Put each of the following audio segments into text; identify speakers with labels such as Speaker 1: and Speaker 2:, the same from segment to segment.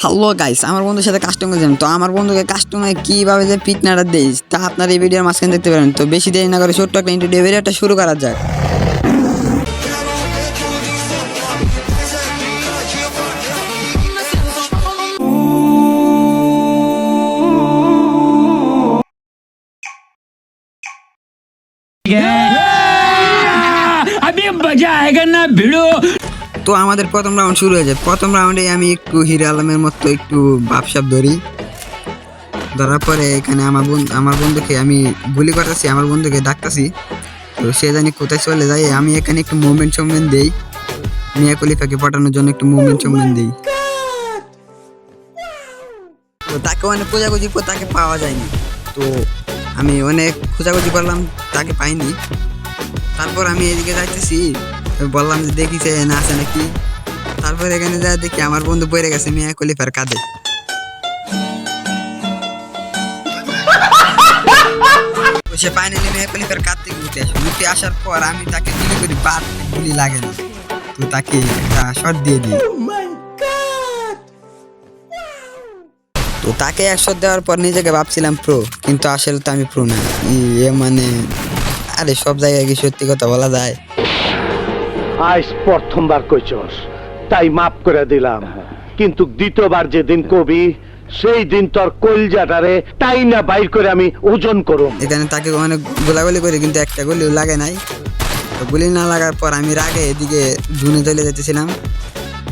Speaker 1: Hello guys, আমার বন্ধুর সাথে কাস্টম করেছিলাম। তো আমার বন্ধুকে কাস্টমে কীভাবে যে পিটনাটা দেই তা আপনারা এই ভিডিওর মাঝখানে দেখতে পারেন। তো বেশি দেরি না করে ছোট্ট একটা ইন্ট্রো ভিডিওটা শুরু করা যাক।
Speaker 2: अभी मजा आएगा ना भिड़ो।
Speaker 1: তো আমাদের প্রথম রাউন্ড শুরু হয়ে যায়। প্রথম রাউন্ডে আমি একটু হিরো আলমের মতো একটু ভাবসাব ধরি। ধরার পরে এখানে আমার বন্ধুকে আমি গুলি করতেছি, আমার বন্ধুকে ডাকতেছি। তো সে জানি কোথায় চলে যায়। আমি এখানে একটু মুভমেন্ট দিই, মিয়া খলিফাকে পাঠানোর জন্য একটু মুভমেন্ট দিই। তো তাকে অনেক খোঁজাখুঁজি করে তাকে পাওয়া যায়নি। তো আমি অনেক খোঁজাখুঁজি করলাম, তাকে পাইনি। তারপর আমি এদিকে যাইতেছি, বললাম যে দেখিছে না আছে নাকি। তারপর এখানে যা দেখি আমার বন্ধু পড়ে গেছে মিয়া খলিফার কাঁধে। সে ফাইনালি মিয়া খলিফার কাঁধ থেকে উঠে আসার পর আমি তাকে গুলি করি, বাট গুলি লাগে না। তো তাকে একটা শট দিয়ে দিই। তো তাকে এক শট দেওয়ার পর নিজেকে ভাবছিলাম প্রো, কিন্তু আসলে তো আমি প্রো না। মানে আরে সব জায়গায় কি সত্যি কথা বলা যায়?
Speaker 3: আজ প্রথমবার কইছস তাই মাফ করে দিলাম, কিন্তু দ্বিতীয়বার যেদিন কবি সেই দিন তোর কলজাটারে তাই না বাইর করে আমি ওজন করুম।
Speaker 1: এখানে তাকে অনেক গোলাগুলি করি, কিন্তু একটা গুলিও লাগে নাই। তো গুলি না লাগার পর আমি রাগে এদিকে জুনে চলে যেতেছিলাম।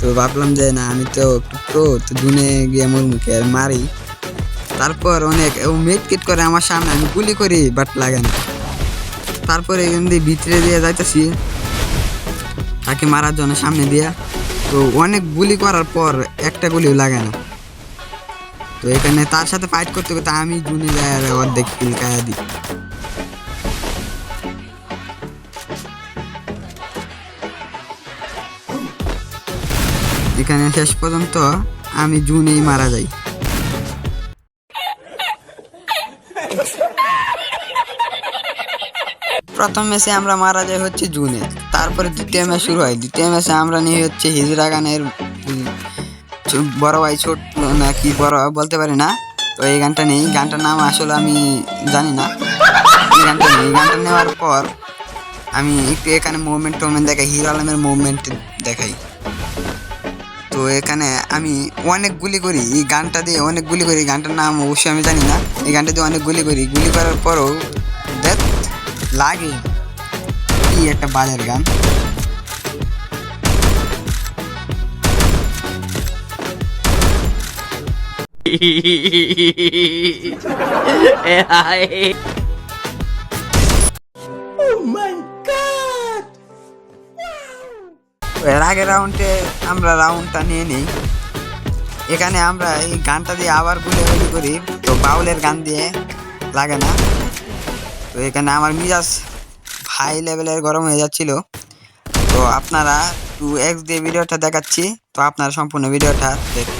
Speaker 1: তো ভাবলাম যে না, আমি তো প্রো, তো জুনে গিয়ে মোর মুখে মারি। তারপর অনেক মেট কিট করে আমার সামনে, আমি গুলি করি বাট লাগে না। তারপরে এখান দিয়ে ভিতরে দিয়ে যাইতেছি তাকে মারার জন্য সামনে দিয়া। তো অনেক গুলি করার পর একটা গুলিও লাগে না। তো এখানে তার সাথে ফাইট করতে করতে আমি জুনে যাই আর অর্ধেক কিল খাইয়া দিই। এখানে শেষ পর্যন্ত আমি জুনেই মারা যাই। প্রথম ম্যাচে আমরা মারা যাই হচ্ছে জুনে। তারপরে দ্বিতীয় ম্যাচ শুরু হয়। দ্বিতীয় ম্যাচে আমরা নিয়ে হচ্ছে হিজরা গানের বড় ভাই ছোট না কি বড় বলতে পারি না। তো এই গানটা নেই, গানটার নাম আসলে আমি জানি না। এই গানটা নেই, এই গানটা নেওয়ার পর আমি একটু এখানে মুভমেন্ট দেখাই, হিরো আলমের মুভমেন্ট দেখাই। তো এখানে আমি অনেক গুলি করি, এই গানটা দিয়ে অনেক গুলি করি। গানটার নাম অবশ্যই আমি জানি না। এই গানটা দিয়ে অনেক গুলি করি, গুলি করার পরও লাগে। কি একটা বাজের গান। এর আগের রাউন্ডে আমরা রাউন্ডটা নিয়ে নিই। এখানে আমরা এই গানটা দিয়ে আবার গুলি করি। তো বাউলের গান দিয়ে লাগে না। তো এখানে আমার মিজাজ হাই লেভেলের গরম হয়ে যাচ্ছিল। তো আপনারা 2x দিয়ে ভিডিওটা দেখাচ্ছি, তো আপনারা সম্পূর্ণ ভিডিওটা দেখুন।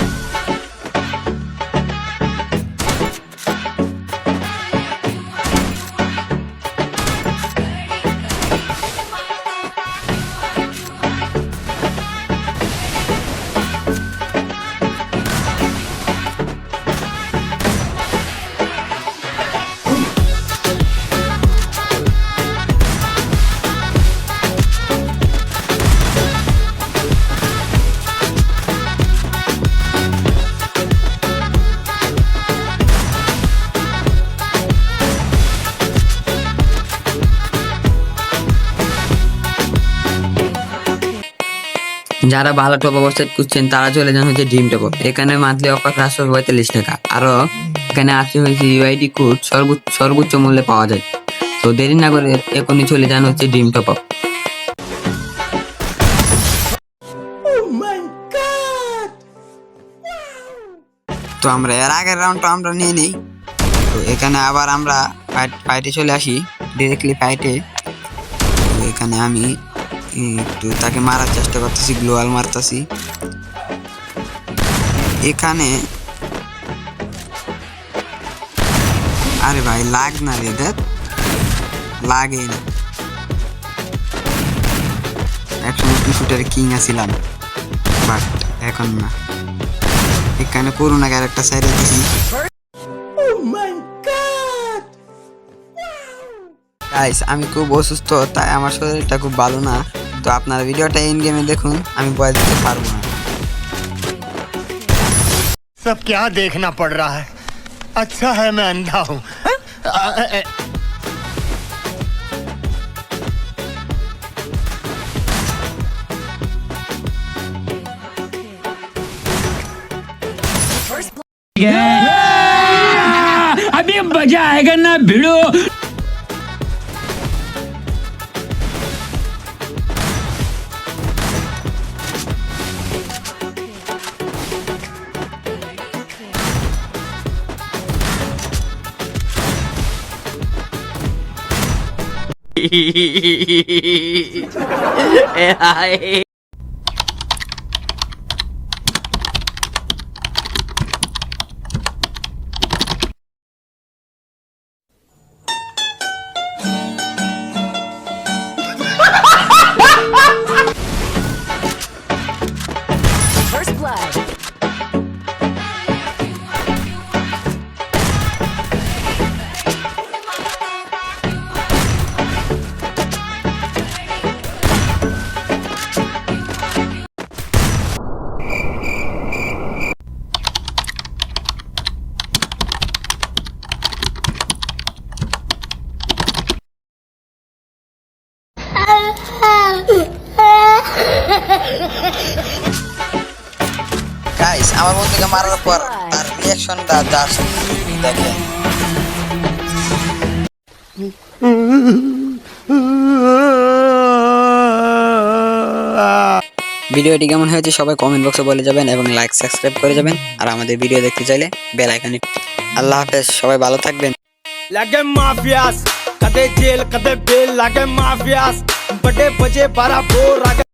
Speaker 1: যারা ভালো টপ অবস্থায় খুঁজছেন তারা চলে যান হচ্ছে ড্রিম টপ। এখানে মান্থলি অফার 442 টাকা। আরো এখানে আছে হচ্ছে ইউআইডি কোড সর্বোচ্চ মূল্যে পাওয়া যায়। তো দেরি না করে এখনই চলে যান হচ্ছে ড্রিম টপ। তো আমরা এর আগের রাউন্ডটা আমরা নিয়ে নিই। তো এখানে আবার আমরা ফাইটে চলে আসি, ডিরেক্টলি ফাইটে। তো এখানে আমি একটু তাকে মারার চেষ্টা করতেছি, গ্লোয়াল মারতেছি। এখানে আরে ভাই লাগ না রে, দেখ লাগে না। একসময় শুটারে কিং আছিলাম, বাট এখন না। এখানে করোনা ক্যারেক্টার সাইড দিছি। গাইস আমি খুব অসুস্থ, তাই আমার শরীরটা খুব ভালো না। তো আপনারা ভিডিওটা এন্ড গেমে দেখুন, আমি বয়স দিতে পারবো না।
Speaker 4: सब क्या देखना पड़ रहा है? अच्छा है मैं अंधा हूँ।
Speaker 2: अभी मजा आएगा ना भिड़ो।
Speaker 5: First blood.
Speaker 1: গাইস আমার বন্ধুকে মারার পর তার রিঅ্যাকশনটা জাস্ট দেখেন। ভিডিওটি কেমন হয়েছে সবাই কমেন্ট বক্সে বলে যাবেন এবং লাইক সাবস্ক্রাইব করে যাবেন। আর আমাদের ভিডিও দেখতে চাইলে বেল আইকনে। আল্লাহ হাফেজ, সবাই ভালো থাকবেন।
Speaker 6: लगे माफियास कदे जेल कदे बेल लगे माफियास बड़े बजे 12 बोर